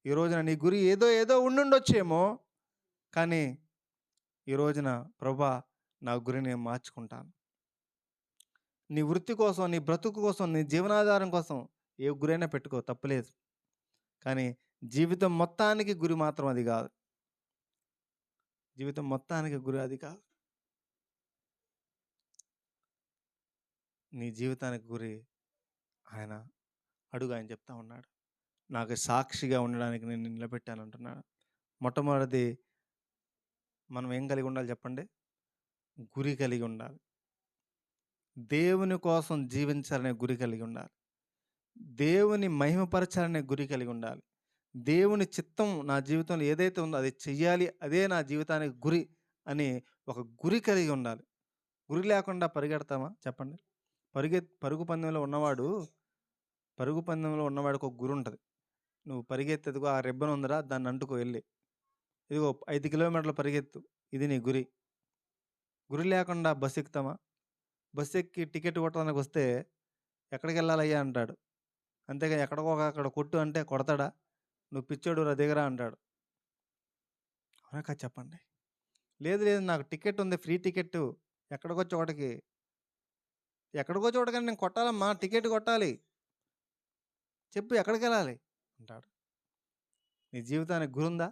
ఈ రోజున నీ గురి ఏదో ఉండుండొచ్చేమో, కానీ ఈ రోజున ప్రభా, నా గురిని నేను మార్చుకుంటాను. నీ వృత్తి కోసం, నీ బ్రతుకు కోసం, నీ జీవనాధారం కోసం ఏ గురైనా పెట్టుకో, తప్పులేదు. కానీ జీవితం మొత్తానికి గురి మాత్రం అది కాదు. జీవితం మొత్తానికి గురి అది కాదు. నీ జీవితానికి గురి ఆయన అడుగు. ఆయన చెప్తా ఉన్నాడు, నాకు సాక్షిగా ఉండడానికి నేను నిలబెట్టాను అంటున్నాడు. మొట్టమొదటిది మనం ఏం కలిగి ఉండాలి చెప్పండి? గురి కలిగి ఉండాలి. దేవుని కోసం జీవించాలనే గురి కలిగి ఉండాలి. దేవుని మహిమపరచాలనే గురి కలిగి ఉండాలి. దేవుని చిత్తం నా జీవితంలో ఏదైతే ఉందో అది చెయ్యాలి, అదే నా జీవితానికి గురి అని ఒక గురి కలిగి ఉండాలి. గురి లేకుండా పరిగెడతామా చెప్పండి? పరుగు పందెంలో ఉన్నవాడికి ఒక గురి ఉంటుంది. నువ్వు పరిగెత్తెదుగో, ఆ రిబ్బన్ ఉందిరా, దాన్ని అంటుకో వెళ్ళి, ఇదిగో 5 కిలోమీటర్లు పరిగెత్తు, ఇది నీ గురి. గురి లేకుండా బస్సు ఎక్కుతామా? బస్సు ఎక్కి టికెట్ కొట్టడానికి వస్తే ఎక్కడికి వెళ్ళాలయ్యా అంటాడు. అంతేగాని ఎక్కడికో అక్కడ కొట్టు అంటే కొడతాడా? నువ్వు పిచ్చోడు రా దిగరా అంటాడు. అవునా కాదు చెప్పండి? లేదు లేదు, నాకు టికెట్ ఉంది, ఫ్రీ టికెట్, ఎక్కడికో చోటకి నేను కొట్టాలమ్మా, టికెట్ కొట్టాలి, చెప్పు ఎక్కడికి వెళ్ళాలి అంటాడు. నీ జీవితానికి గురి ఉందా?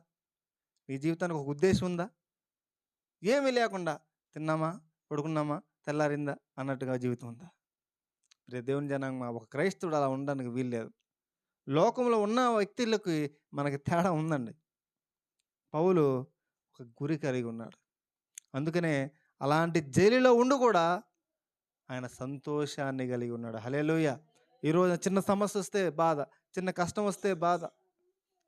నీ జీవితానికి ఒక ఉద్దేశం ఉందా? ఏమీ లేకుండా తిన్నామా, పడుకున్నామా, తెల్లారిందా అన్నట్టుగా జీవితం ఉందా? దేవుని జనాంగమా, ఒక క్రైస్తవుడు అలా ఉండడానికి వీల్లేదు. లోకంలో ఉన్న వ్యక్తులకి మనకి తేడా ఉందండి. పౌలు ఒక గురి కలిగి ఉన్నాడు. అందుకనే అలాంటి జైలులో ఉండి కూడా ఆయన సంతోషాన్ని కలిగి ఉన్నాడు. హల్లెలూయా. ఈరోజు చిన్న సమస్య వస్తే బాధ, చిన్న కష్టం వస్తే బాధ,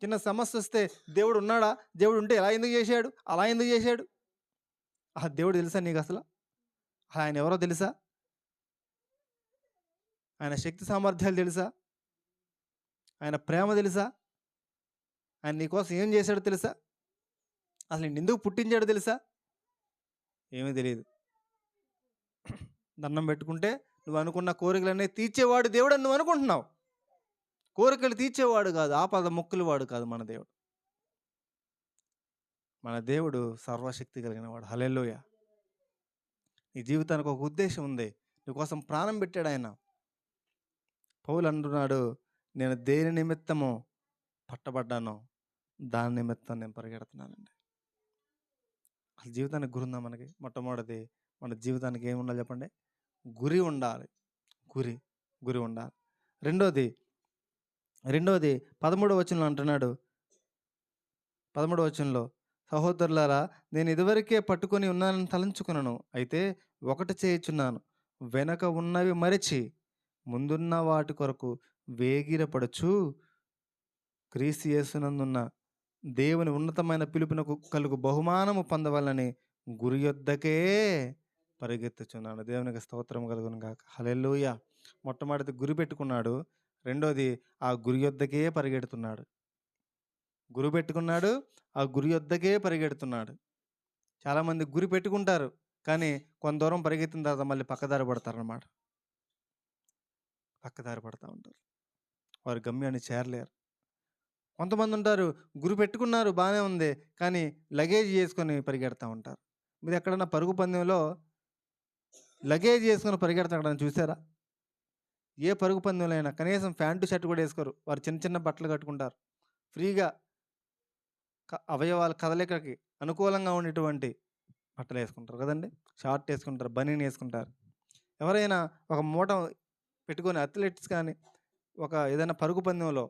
చిన్న సమస్య వస్తే దేవుడు ఉన్నాడా? దేవుడు ఉంటే ఇలా ఎందుకు చేశాడు? అలా ఎందుకు చేశాడు? ఆ దేవుడు తెలుసా నీకు అసలు? ఆయన ఎవరో తెలుసా? ఆయన శక్తి సామర్థ్యాలు తెలుసా? ఆయన ప్రేమ తెలుసా? ఆయన నీకోసం ఏం చేశాడో తెలుసా? అసలు నిన్నెందుకు పుట్టించాడో తెలుసా? ఏమీ తెలీదు. దండం పెట్టుకుంటే నువ్వు అనుకున్న కోరికలన్నీ తీర్చేవాడు దేవుడని నువ్వు అనుకుంటున్నావు. కోరికలు తీర్చేవాడు కాదు. ఆపద మొక్కులు వాడు కాదు మన దేవుడు. మన దేవుడు సర్వశక్తి కలిగిన వాడు. హల్లెలూయా! నీ జీవితానికి ఒక ఉద్దేశం ఉంది. నీకోసం ప్రాణం పెట్టాడు ఆయన. పౌలు అంటున్నాడు, నేను దేని నిమిత్తము పట్టబడ్డానో దాని నిమిత్తం నేను పరిగెడుతున్నానండి. అసలు జీవితానికి గురి ఉందా మనకి? మొట్టమొదటిది మన జీవితానికి ఏమి ఉండాలి చెప్పండి? గురి ఉండాలి. గురి ఉండాలి. రెండోది 13వ వచనంలో అంటున్నాడు, 13వ వచనంలో, సహోదరులారా, నేను ఇదివరకే పట్టుకొని ఉన్నానని తలంచుకున్నాను. అయితే ఒకటి చేయుచున్నాను, వెనక ఉన్నవి మరచి ముందున్న వాటి కొరకు వేగిరపడుచు క్రీస్తు యేసునందున్న దేవుని ఉన్నతమైన పిలుపునకు కలుగు బహుమానము పొందవాలని గురి యొద్దకే పరిగెత్తుచున్నాను. దేవునికి స్తోత్రం కలుగును గాక. హల్లెలూయా! మొట్టమొదటిది గురి పెట్టుకున్నాడు. రెండోది ఆ గురి యొద్దకే పరిగెడుతున్నాడు. గురి పెట్టుకున్నాడు, ఆ గురి యొద్దకే పరిగెడుతున్నాడు. చాలామంది గురి పెట్టుకుంటారు, కానీ కొంత దూరం పరిగెత్తిన తర్వాత మళ్ళీ పక్కదారి పడతారనమాట. పక్కదారి పడతా ఉంటారు. వారి గమ్యాన్ని చేరలేరు. కొంతమంది ఉంటారు, గురి పెట్టుకున్నారు బాగానే ఉంది, కానీ లగేజ్ చేసుకొని పరిగెడతా ఉంటారు. మీరు ఎక్కడన్నా పరుగు పందెంలో లగేజ్ చేసుకొని పరిగెడతాడని చూసారా? ఏ పరుగు పందెంలో అయినా కనీసం ప్యాంటు షర్ట్ కూడా వేసుకోరు. వారు చిన్న చిన్న బట్టలు కట్టుకుంటారు. ఫ్రీగా అవయవాల కదలికకి అనుకూలంగా ఉండేటువంటి బట్టలు వేసుకుంటారు కదండి. షార్ట్ వేసుకుంటారు, బనీన్ వేసుకుంటారు. ఎవరైనా ఒక మూట పెట్టుకొని అథ్లెట్స్ కానీ ఒక ఏదైనా పరుగు పందెంలో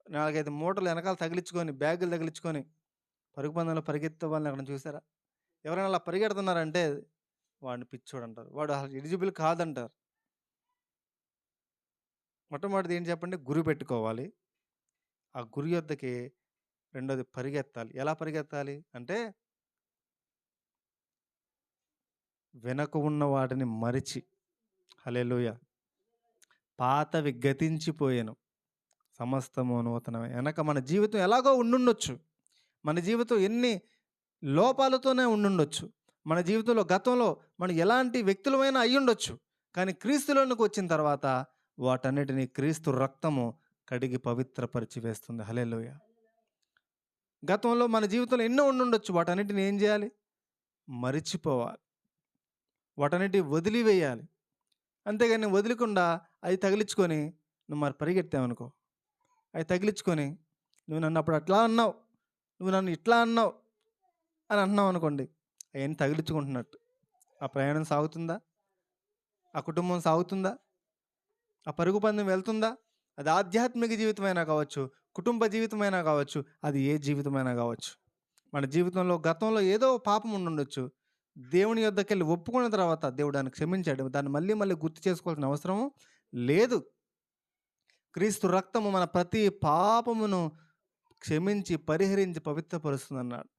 4-5 మూటలు వెనకాల తగిలించుకొని, బ్యాగులు తగిలించుకొని పరుగు పందెంలో పరిగెత్తే వాళ్ళని ఎక్కడ చూసారా? ఎవరైనా అలా పరిగెడుతున్నారంటే వాడిని పిచ్చోడు అంటారు. వాడు అసలు ఎలిజిబుల్ కాదంటారు. మొట్టమొదటిది ఏంటి చెప్పండి? గురి పెట్టుకోవాలి. ఆ గురి యొద్దకి రెండోది పరిగెత్తాలి. ఎలా పరిగెత్తాలి అంటే, వెనక ఉన్న వాటిని మరిచి. హల్లెలూయా! పాతవి గతించిపోయెను, సమస్తము నూతనమే. వెనక మన జీవితం ఎలాగో ఉండుండొచ్చు. మన జీవితం ఎన్ని లోపాలతోనే ఉండుండొచ్చు. మన జీవితంలో గతంలో మనం ఎలాంటి వ్యక్తులమైనా అయ్యుండొచ్చు. కానీ క్రీస్తులోనికి వచ్చిన తర్వాత వాటన్నిటిని క్రీస్తు రక్తము కడిగి పవిత్రపరిచి వేస్తుంది. హల్లెలూయా! గతంలో మన జీవితంలో ఎన్నో ఉండుండొచ్చు. వాటన్నిటిని ఏం చేయాలి? మరిచిపోవాలి. వాటన్నిటిని వదిలివేయాలి. అంతేగాని వదిలకుండా అవి తగిలించుకొని నువ్వు మరి పరిగెత్తావనుకో, అవి తగిలించుకొని నువ్వు నన్ను అప్పుడు అట్లా అన్నావు, నువ్వు నన్ను ఇట్లా అన్నావు అని అంటున్నావు అనుకోండి, అవన్నీ తగిలించుకుంటున్నట్టు. ఆ ప్రయాణం సాగుతుందా? ఆ కుటుంబం సాగుతుందా? ఆ పరుగు పందెం వెళ్తుందా? అది ఆధ్యాత్మిక జీవితమైనా కావచ్చు, కుటుంబ జీవితమైనా కావచ్చు, అది ఏ జీవితమైనా కావచ్చు. మన జీవితంలో గతంలో ఏదో పాపం ఉండుండొచ్చు. దేవుని యొద్దకెళ్ళి ఒప్పుకున్న తర్వాత దేవుడు దాన్ని క్షమించాడు. దాన్ని మళ్ళీ మళ్ళీ గుర్తు చేసుకోవాల్సిన అవసరం లేదు. క్రీస్తు రక్తము మన ప్రతి పాపమును క్షమించి పరిహరించి పవిత్రపరుస్తుందన్నాడు.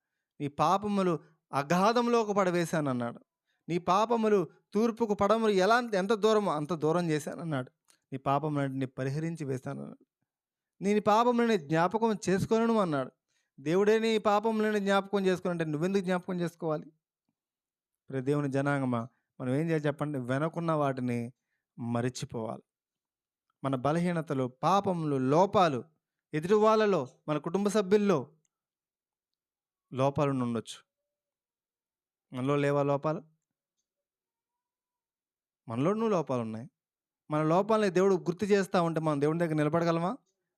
నీ పాపములు అగాధంలోకి పడవేశానన్నాడు. నీ పాపములు తూర్పుకు పడములు ఎంత దూరమో అంత దూరం చేశానన్నాడు. నీ పాపములన్నిటిని పరిహరించి వేశానన్నాడు. నీ పాపములని జ్ఞాపకం చేసుకోను అన్నాడు. దేవుడే నీ పాపములని జ్ఞాపకం చేసుకుని అంటే నువ్వెందుకు జ్ఞాపకం చేసుకోవాలి? ఇప్పుడు దేవుని జనాంగమా, మనం ఏం చేయాలి చెప్పండి? వెనకున్న వాటిని మరిచిపోవాలి. మన బలహీనతలు, పాపములు, లోపాలు, ఎదుటి వాళ్ళలో, మన కుటుంబ సభ్యుల్లో లోపాలు ఉండొచ్చు. మనలో లేవా లోపాలు? మనలోనూ లోపాలు ఉన్నాయి. మన లోపాలని దేవుడు గుర్తు చేస్తూ ఉంటే మనం దేవుని దగ్గర నిలబడగలమా?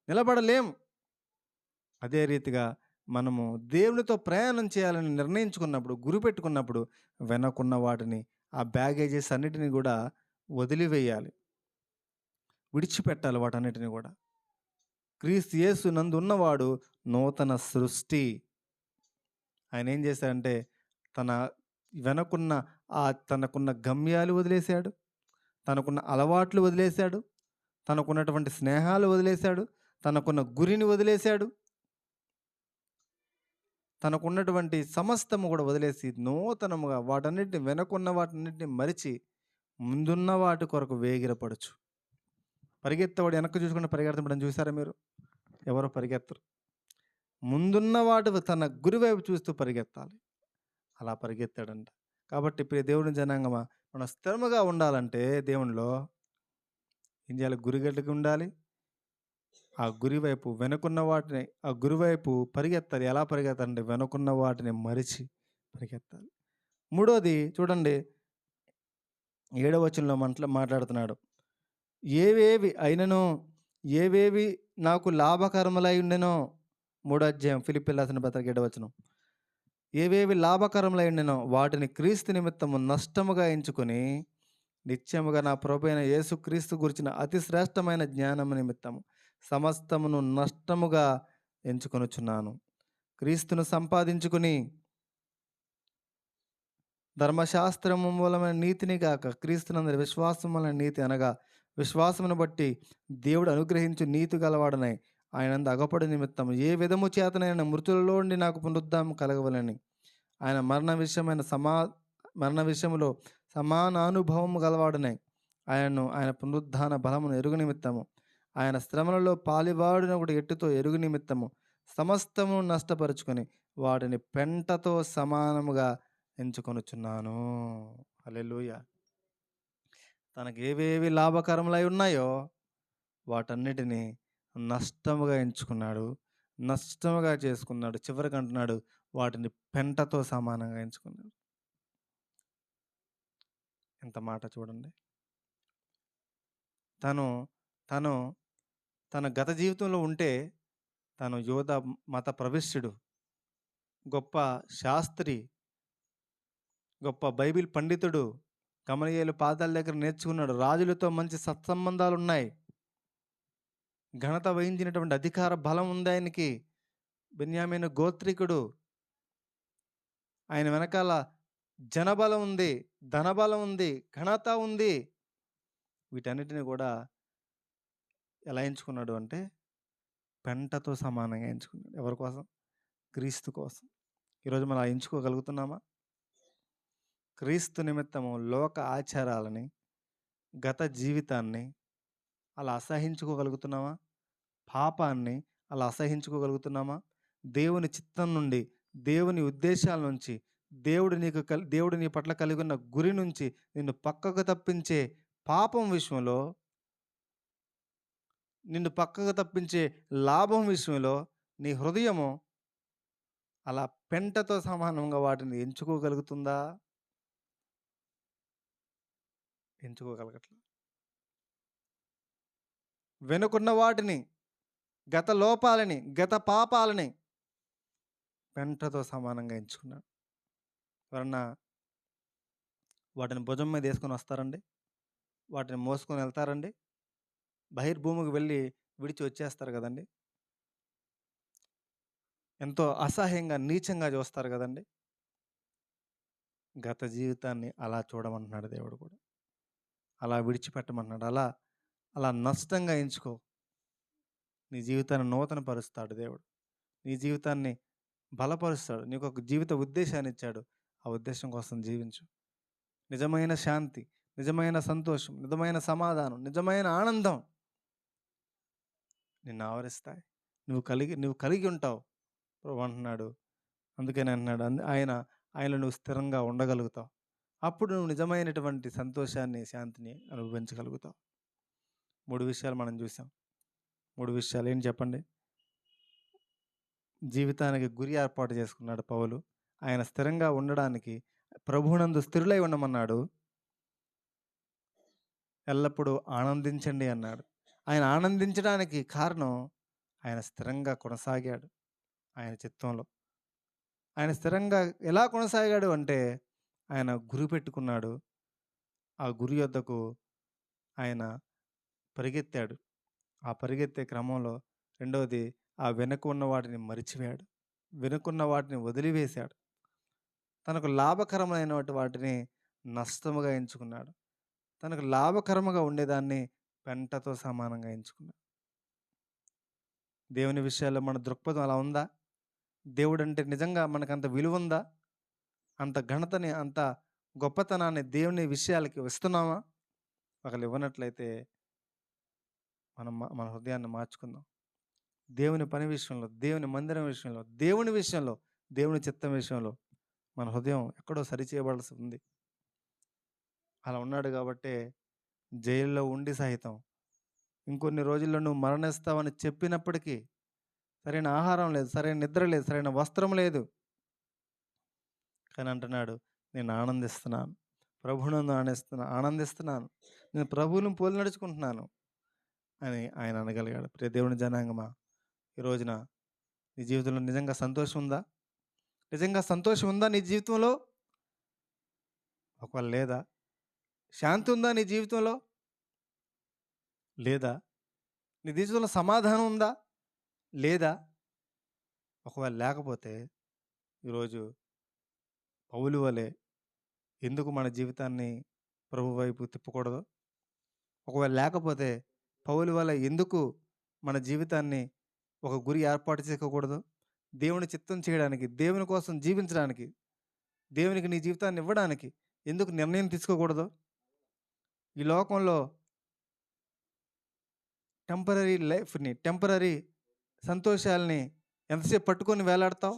నిలబడలేము. అదే రీతిగా మనము దేవునితో ప్రయాణం చేయాలని నిర్ణయించుకున్నప్పుడు, గురి పెట్టుకున్నప్పుడు వెనకున్న వాటిని, ఆ బ్యాగేజెస్ అన్నిటిని కూడా వదిలివేయాలి, విడిచిపెట్టాలి వాటన్నిటిని కూడా. క్రీస్తు యేసు నందు ఉన్నవాడు నూతన సృష్టి. ఆయన ఏం చేశాడంటే తన వెనకున్న తనకున్న గమ్యాలు వదిలేశాడు, తనకున్న అలవాట్లు వదిలేశాడు, తనకున్నటువంటి స్నేహాలు వదిలేశాడు, తనకున్న గురిని వదిలేశాడు. తనకున్నటువంటి సమస్తము కూడా వదిలేసి నూతనముగా వాటన్నిటిని వెనకున్న వాటన్నిటిని మరిచి ముందున్న వాటి కొరకు వేగిరపడుచు. పరిగెత్తేవాడు వెనక్కి చూసుకుంటూ పరిగెడతాడని చూసారా మీరు? ఎవరు పరిగెత్తరు. ముందున్న వాటి తన గురి వైపు చూస్తూ పరిగెత్తాలి. అలా పరిగెత్తాడంట. కాబట్టి ప్రియ దేవుని జనాంగమా, మనం స్థిరముగా ఉండాలంటే దేవునిలో ఏం చేయాలి? గురి కలిగి ఉండాలి. ఆ గురి వైపు వెనుకున్న వాటిని ఆ గురి వైపు పరిగెత్తాలి. ఎలా పరిగెత్తాలంటే వెనుకున్న వాటిని మరిచి పరిగెత్తాలి. మూడోది చూడండి, 7వ వచనంలో మాట్లాడుతున్నాడు. ఏవేవి అయినను ఏవేవి నాకు లాభకరములై ఉండెనో, 3వ అధ్యాయం ఫిలిప్పీయులకు రాసిన పత్రిక 7వ వచనం. ఏవేవి లాభకరములై ఉండెనో వాటిని క్రీస్తు నిమిత్తము నష్టముగా ఎంచుకొని నిత్యముగా నా ప్రభువైన యేసుక్రీస్తు గురించిన అతి శ్రేష్టమైన జ్ఞానము నిమిత్తము సమస్తమును నష్టముగా ఎంచుకొనుచున్నాను. క్రీస్తును సంపాదించుకుని ధర్మశాస్త్రము మూలమైన నీతిని గాక క్రీస్తునందరి విశ్వాసం వలన నీతి అనగా విశ్వాసమును బట్టి దేవుడు అనుగ్రహించు నీతి గలవాడనై ఆయనందు అగపడి నిమిత్తం ఏ విధము చేతనైన మృతులలో నుండి నాకు పునరుద్ధానం కలగవలని ఆయన మరణ విషయములో సమానానుభవము గలవాడనై ఆయన పునరుద్ధాన బలమును ఎరుగు నిమిత్తము ఆయన శ్రమలలో పాలివాడినొకటి ఎట్టుతో ఎరుగు నిమిత్తము సమస్తమును నష్టపరుచుకొని వాటిని పెంటతో సమానముగా ఎంచుకొనుచున్నాను. హల్లెలూయా. తనకు ఏవేవి లాభకరములై ఉన్నాయో వాటన్నిటిని నష్టముగా ఎంచుకున్నాడు, నష్టముగా చేసుకున్నాడు. చివరికి అంటున్నాడు వాటిని పెంటతో సమానంగా ఎంచుకున్నాడు. ఎంత మాట చూడండి. తను తను తన గత జీవితంలో ఉంటే తను యోధ మత ప్రవిష్టుడు, గొప్ప శాస్త్రి, గొప్ప బైబిల్ పండితుడు, గమలీయేలు పాదాల దగ్గర నేర్చుకున్నాడు. రాజులతో మంచి సత్సంబంధాలు ఉన్నాయి. ఘనత వహించినటువంటి అధికార బలం ఉంది ఆయనకి. బెన్యామీను గోత్రికుడు. ఆయన వెనకాల జనబలం ఉంది, ధనబలం ఉంది, ఘనత ఉంది. వీటన్నిటిని కూడా ఎలా ఎంచుకున్నాడు అంటే పెంటతో సమానంగా ఎంచుకున్నాడు. ఎవరి కోసం? క్రీస్తు కోసం. ఈరోజు మనం ఎంచుకోగలుగుతున్నామా? క్రీస్తు నిమిత్తము లోక ఆచారాలని, గత జీవితాన్ని అలా అసహించుకోగలుగుతున్నామా? పాపాన్ని అలా అసహించుకోగలుగుతున్నామా? దేవుని చిత్తం నుండి, దేవుని ఉద్దేశాల నుంచి, దేవుడు నీ పట్ల కలిగి ఉన్న గురి నుంచి నిన్ను పక్కకు తప్పించే పాపం విషయంలో, నిన్ను పక్కకు తప్పించే లాభం విషయంలో నీ హృదయము అలా పెంటతో సమానంగా వాటిని ఎంచుకోగలుగుతుందా? ఎంచుకోగలగట్లా. వెనుకున్న వాటిని, గత లోపాలని, గత పాపాలని పెంటతో సమానంగా ఎంచుకున్నాడు. ఎవరన్నా వాటిని భుజం మీద వేసుకొని వస్తారండి? వాటిని మోసుకొని వెళ్తారండి? బహిర్భూమికి వెళ్ళి విడిచి వచ్చేస్తారు కదండి. ఎంతో అసహ్యంగా, నీచంగా చూస్తారు కదండి. గత జీవితాన్ని అలా చూడమంటున్నాడు దేవుడు కూడా. అలా విడిచిపెట్టమంటున్నాడు. అలా నష్టంగా ఎంచుకో. నీ జీవితాన్ని నూతన పరుస్తాడు దేవుడు. నీ జీవితాన్ని బలపరుస్తాడు. నీకు ఒక జీవిత ఉద్దేశాన్ని ఇచ్చాడు. ఆ ఉద్దేశం కోసం జీవించు. నిజమైన శాంతి, నిజమైన సంతోషం, నిజమైన సమాధానం, నిజమైన ఆనందం నిన్ను ఆవరిస్తాయి. నువ్వు కలిగి ఉంటావు ప్రభు అంటున్నాడు. అందుకని అంటున్నాడు ఆయనలో నువ్వు స్థిరంగా ఉండగలుగుతావు. అప్పుడు నువ్వు నిజమైనటువంటి సంతోషాన్ని, శాంతిని అనుభవించగలుగుతావు. 3 విషయాలు మనం చూసాం. 3 విషయాలు ఏంటి చెప్పండి? జీవితానికి గురి ఏర్పాటు చేసుకున్నాడు పౌలు. ఆయన స్థిరంగా ఉండడానికి ప్రభువునందు స్థిరులై ఉండమన్నాడు. ఎల్లప్పుడూ ఆనందించండి అన్నాడు. ఆయన ఆనందించడానికి కారణం ఆయన స్థిరంగా కొనసాగాడు ఆయన చిత్తంలో. ఆయన స్థిరంగా ఎలా కొనసాగాడు అంటే ఆయన గురి పెట్టుకున్నాడు. ఆ గురి యొద్దకు ఆయన పరిగెత్తాడు. ఆ పరిగెత్తే క్రమంలో రెండవది ఆ వెనుక ఉన్న వాటిని మరిచిపోయాడు. వెనుకున్న వాటిని వదిలివేశాడు. తనకు లాభకరమైన వాటిని నష్టముగా ఎంచుకున్నాడు. తనకు లాభకరముగా ఉండేదాన్ని పెంటతో సమానంగా ఎంచుకున్నాడు. దేవుని విషయాల్లో మన దృక్పథం అలా ఉందా? దేవుడంటే నిజంగా మనకంత విలువుందా? అంత ఘనతని, అంత గొప్పతనాన్ని దేవుని విషయాలకి ఇస్తున్నామా? ఒకవేళ ఇవ్వనట్లయితే మన హృదయాన్ని మార్చుకుందాం. దేవుని పని విషయంలో, దేవుని మందిరం విషయంలో, దేవుని విషయంలో, దేవుని చిత్తం విషయంలో మన హృదయం ఎక్కడో సరిచేయబడాల్సి ఉంది. అలా ఉన్నాడు గాబట్టే జైల్లో ఉండి సహితం ఇంకొన్ని రోజుల్లో నువ్వు మరణిస్తావని చెప్పినప్పటికీ సరైన ఆహారం లేదు, సరైన నిద్ర లేదు, సరైన వస్త్రం లేదు. కానీ అంటున్నాడు, నేను ఆనందిస్తున్నాను. ప్రభువునందు ఆనందిస్తున్నాను. నేను ప్రభువుని పోలి నడుచుకుంటున్నాను అని ఆయన అనగలిగాడు. ప్రియ దేవుని జనాంగమా, ఈ రోజున నీ జీవితంలో నిజంగా సంతోషం ఉందా? నిజంగా సంతోషం ఉందా నీ జీవితంలో? ఒకవేళ లేదా? శాంతి ఉందా నీ జీవితంలో? లేదా? నీ జీవితంలో సమాధానం ఉందా? లేదా? ఒకవేళ లేకపోతే ఈరోజు పౌలు వలె ఎందుకు మన జీవితాన్ని ప్రభు వైపు తిప్పకూడదు? ఒకవేళ లేకపోతే పౌలు వలె ఎందుకు మన జీవితాన్ని ఒక గురి ఏర్పాటు చేసుకోకూడదు? దేవుని చిత్తం చేయడానికి, దేవుని కోసం జీవించడానికి, దేవునికి నీ జీవితాన్ని ఇవ్వడానికి ఎందుకు నిర్ణయం తీసుకోకూడదు? ఈ లోకంలో టెంపరరీ లైఫ్‌ని, టెంపరరీ సంతోషాల్ని ఎంతసేపు పట్టుకొని వేలాడతావు?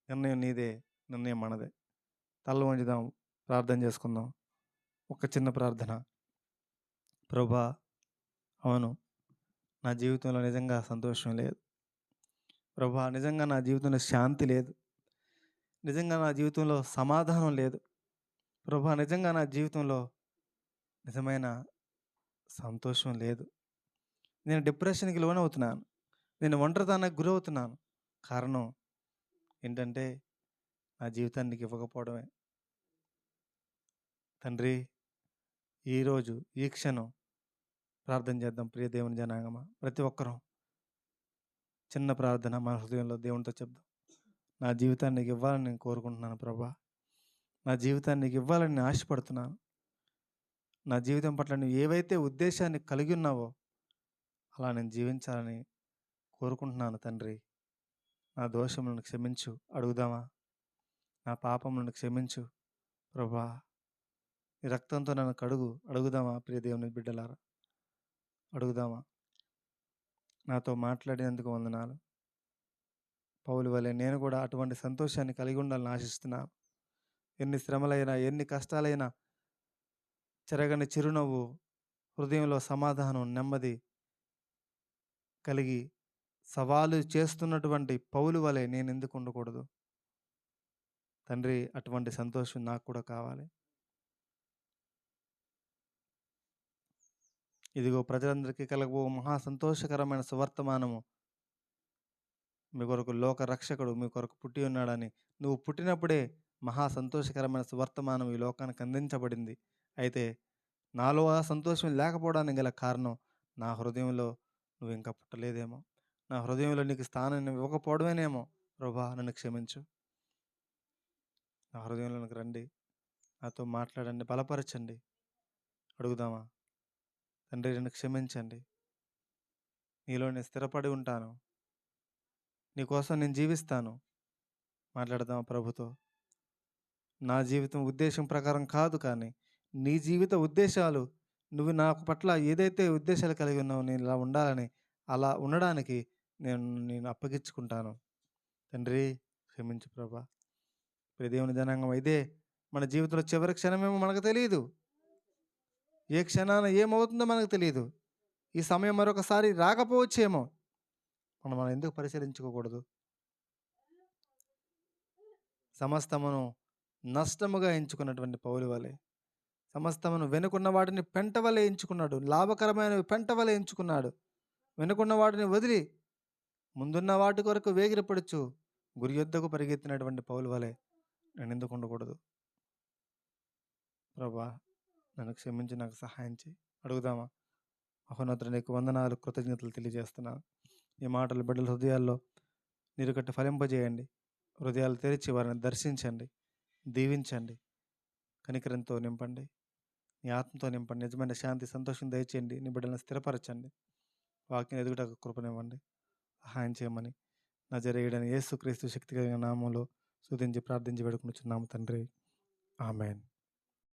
నిర్ణయం నీదే, నిర్ణయం మనదే. తల వంచుదాం, ప్రార్థన చేసుకుందాం. ఒక చిన్న ప్రార్థన. ప్రభా, అవును, నా జీవితంలో నిజంగా సంతోషం లేదు. ప్రభా, నిజంగా నా జీవితంలో శాంతి లేదు. నిజంగా నా జీవితంలో సమాధానం లేదు. ప్రభా, నిజంగా నా జీవితంలో నిజమైన సంతోషం లేదు. నేను డిప్రెషన్‌కి లోనవుతున్నాను. నేను ఒంటరితనానికి గురవుతున్నాను. కారణం ఏంటంటే నా జీవితాన్ని నీకు ఇవ్వకపోవడమే. తండ్రి, ఈరోజు, ఈ క్షణం ప్రార్థన చేద్దాం ప్రియ దేవుని జనాంగమా. ప్రతి ఒక్కరం చిన్న ప్రార్థన మన హృదయంలో దేవునితో చెప్దాం. నా జీవితాన్ని నీకు ఇవ్వాలని నేను కోరుకుంటున్నాను ప్రభా. నా జీవితాన్ని నీకు ఇవ్వాలని నేను ఆశపడుతున్నాను. నా జీవితం పట్ల నువ్వు ఏవైతే ఉద్దేశాన్ని కలిగి ఉన్నావో అలా నేను జీవించాలని కోరుకుంటున్నాను తండ్రి. నా దోషములను క్షమించు. అడుగుదామా? నా పాపములను క్షమించు ప్రభా. నీ రక్తంతో నన్ను కడుగు. అడుగుదామా ప్రియ దేవుని బిడ్డలారా? అడుగుదామా? నాతో మాట్లాడినందుకు వందనాలు. పౌలు వలె నేను కూడా అటువంటి సంతోషాన్ని కలిగి ఉండాలని ఆశిస్తున్నాను. ఎన్ని శ్రమలైనా, ఎన్ని కష్టాలైనా చెరగని చిరునవ్వు, హృదయంలో సమాధానం, నెమ్మది కలిగి సవాలు చేస్తున్నటువంటి పౌలు వలె నేను ఎందుకు ఉండకూడదు? తండ్రి, అటువంటి సంతోషం నాకు కూడా కావాలి. ఇదిగో ప్రజలందరికీ కలగబో మహా సంతోషకరమైన సువర్తమానము మీ కొరకు లోక రక్షకుడు మీ కొరకు పుట్టి ఉన్నాడని, నువ్వు పుట్టినప్పుడే మహా సంతోషకరమైన సువర్తమానం ఈ లోకానికి అందించబడింది. అయితే నాలో ఆ సంతోషం లేకపోవడానికి గల కారణం నా హృదయంలో నువ్వు ఇంకా పుట్టలేదేమో. నా హృదయంలో నీకు స్థానం ఇవ్వకపోవడమేనేమో. ప్రభా, నన్ను క్షమించు. నా హృదయంలోనికి రండి. నాతో మాట్లాడండి, బలపరచండి. అడుగుదామా? తండ్రి, నన్ను క్షమించండి. నీలో నేను స్థిరపడి ఉంటాను. నీకోసం నేను జీవిస్తాను. మాట్లాడదామా ప్రభుతో? నా జీవితం ఉద్దేశం ప్రకారం కాదు కానీ, నీ జీవిత ఉద్దేశాలు, నువ్వు నాకు పట్ల ఏదైతే ఉద్దేశాలు కలిగి ఉన్నావో నేను ఇలా ఉండాలని, అలా ఉండడానికి నేను అప్పగించుకుంటాను. తండ్రి, క్షమించు ప్రభా. ప్రియ దేవుని జనాంగం, ఇదే మన జీవితంలో చివరి క్షణమేమో మనకు తెలియదు. ఏ క్షణాన ఏమవుతుందో మనకు తెలియదు. ఈ సమయం మరొకసారి రాకపోవచ్చేమో. మనం ఎందుకు పరిశీలించుకోకూడదు? సమస్తమును నష్టముగా ఎంచుకున్నటువంటి పౌలు వలె, సమస్తమును వెనుకున్న వాటిని పెంట వలె ఎంచుకున్నాడు. లాభకరమైనవి పెంట వలె ఎంచుకున్నాడు. వెనుకున్న వాటిని వదిలి ముందున్న వాటి కొరకు వేగిరపడుచు గురి యొద్దకు పరిగెత్తినటువంటి పౌలు వలె నేను ఎందుకు ఉండకూడదు? ప్రభా, నన్ను క్షమించి నాకు సహాయం చేయి. అడుగుదామా? మహోన్నతుడు, నీకు వందనాలు, కృతజ్ఞతలు తెలియజేస్తున్నాను. ఈ మాటలు బిడ్డల హృదయాల్లో నీరు కట్టి ఫలింపజేయండి. హృదయాలు తెరిచి వారిని దర్శించండి, దీవించండి, కనికరంతో నింపండి, నీ ఆత్మతో నింపండి. నిజమైన శాంతి, సంతోషం దయచేయండి. నీ బిడ్డలను స్థిరపరచండి. వాక్యం ఎదుగుటకు కృపనివ్వండి. సహాయం చేయమని నజరేయుడైన యేసుక్రీస్తు శక్తి కలిగిన నామములో స్తుతించి ప్రార్థించి వేడుకొనుచున్నాము తండ్రి. ఆమేన్.